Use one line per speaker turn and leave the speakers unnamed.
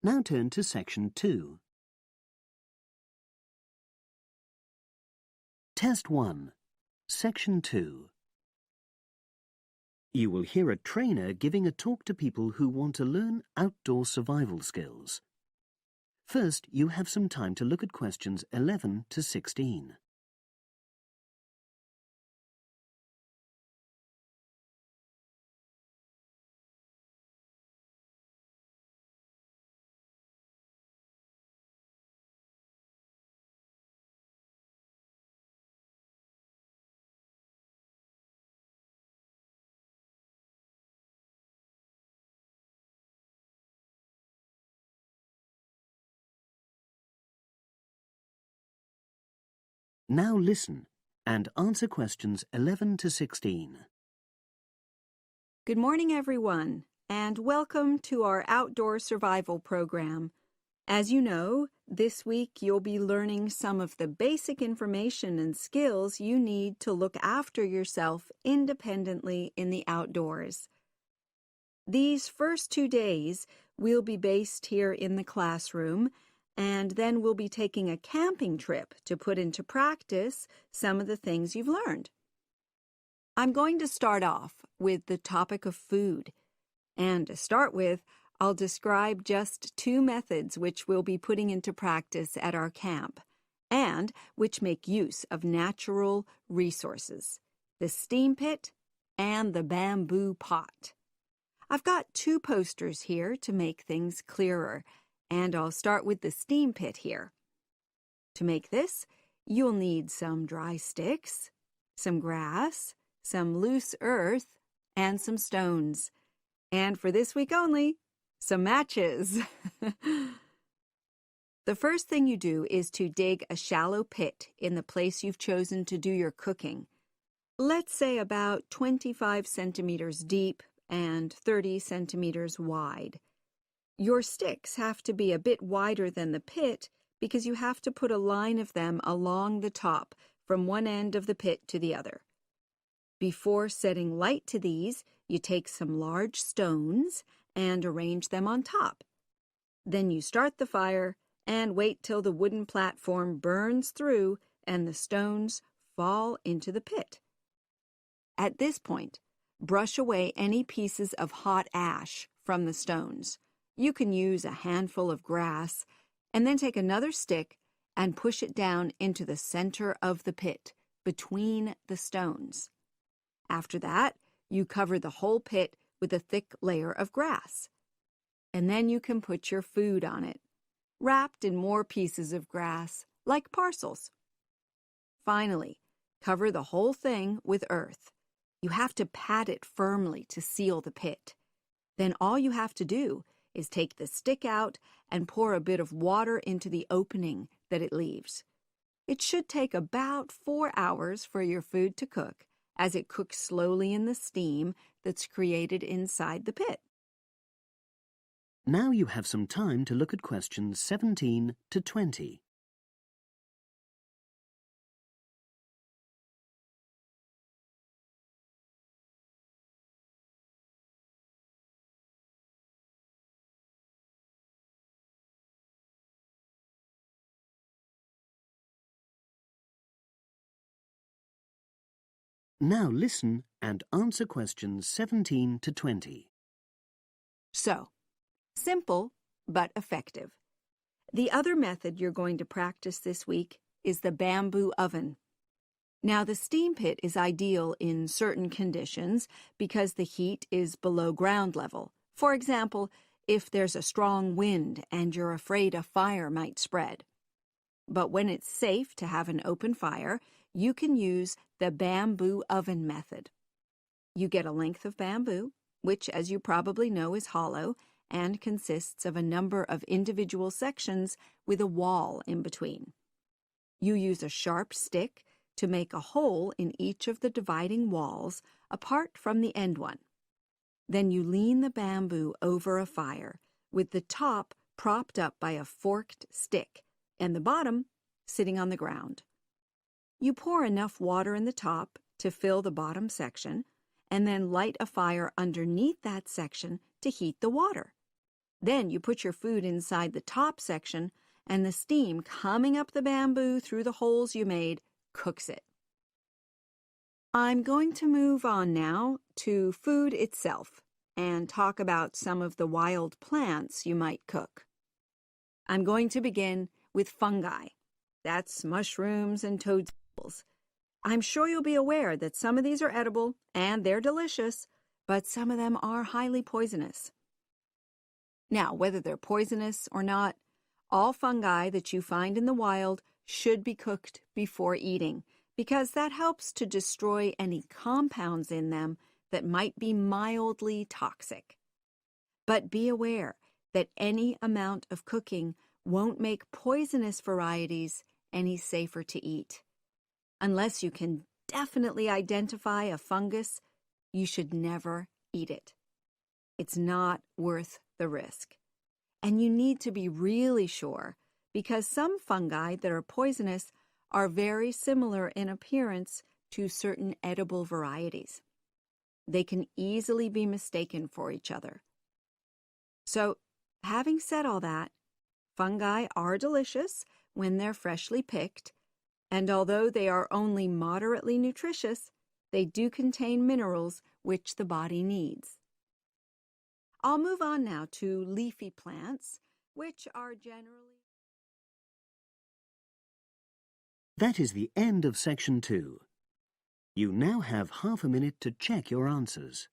Now turn to Section 2. Test 1, Section 2. You will hear a trainer giving a talk to people who want to learn outdoor survival skills. First, you have some time to look at questions 11 to 16. Now listen and answer questions 11 to 16.
Good morning, everyone, and welcome to our outdoor survival program. As you know, this week you'll be learning some of the basic information and skills you need to look after yourself independently in the outdoors. These first 2 days will be based here in the classroom, and then we'll be taking a camping trip to put into practice some of the things you've learned. I'm going to start off with the topic of food. And to start with, I'll describe just 2 methods which we'll be putting into practice at our camp, and which make use of natural resources, the steam pit and the bamboo pot. I've got 2 posters here to make things clearer, and I'll start with the steam pit here. To make this, you'll need some dry sticks, some grass, some loose earth, and some stones. And for this week only, some matches. The first thing you do is to dig a shallow pit in the place you've chosen to do your cooking. Let's say about 25 centimeters deep and 30 centimeters wide. Your sticks have to be a bit wider than the pit because you have to put a line of them along the top from one end of the pit to the other. Before setting light to these, you take some large stones and arrange them on top. Then you start the fire and wait till the wooden platform burns through and the stones fall into the pit. At this point, brush away any pieces of hot ash from the stones. You can use a handful of grass, and then take another stick and push it down into the center of the pit, between the stones. After that, you cover the whole pit with a thick layer of grass. And then you can put your food on it, wrapped in more pieces of grass, like parcels. Finally, cover the whole thing with earth. You have to pat it firmly to seal the pit. Then all you have to do is take the stick out and pour a bit of water into the opening that it leaves. It should take about 4 hours for your food to cook, as it cooks slowly in the steam that's created inside the pit.
Now you have some time to look at questions 17 to 20. Now listen and answer questions 17 to 20.
So, simple but effective. The other method you're going to practice this week is the bamboo oven. Now, the steam pit is ideal in certain conditions because the heat is below ground level. For example, if there's a strong wind and you're afraid a fire might spread. But when it's safe to have an open fire, you can use the bamboo oven method. You get a length of bamboo, which, as you probably know, is hollow and consists of a number of individual sections with a wall in between. You use a sharp stick to make a hole in each of the dividing walls apart from the end one. Then you lean the bamboo over a fire, with the top propped up by a forked stick and the bottom sitting on the ground. You pour enough water in the top to fill the bottom section, and then light a fire underneath that section to heat the water. Then you put your food inside the top section, and the steam coming up the bamboo through the holes you made cooks it. I'm going to move on now to food itself and talk about some of the wild plants you might cook. I'm going to begin with fungi. That's mushrooms and toadstools. I'm sure you'll be aware that some of these are edible and they're delicious, but some of them are highly poisonous. Now, whether they're poisonous or not, all fungi that you find in the wild should be cooked before eating, because that helps to destroy any compounds in them that might be mildly toxic. But be aware that any amount of cooking won't make poisonous varieties any safer to eat. Unless you can definitely identify a fungus, you should never eat it. It's not worth the risk. And you need to be really sure, because some fungi that are poisonous are very similar in appearance to certain edible varieties. They can easily be mistaken for each other. So, having said all that, fungi are delicious when they're freshly picked, and although they are only moderately nutritious, they do contain minerals which the body needs. I'll move on now to leafy plants, which are generally...
That is the end of section 2. You now have half a minute to check your answers.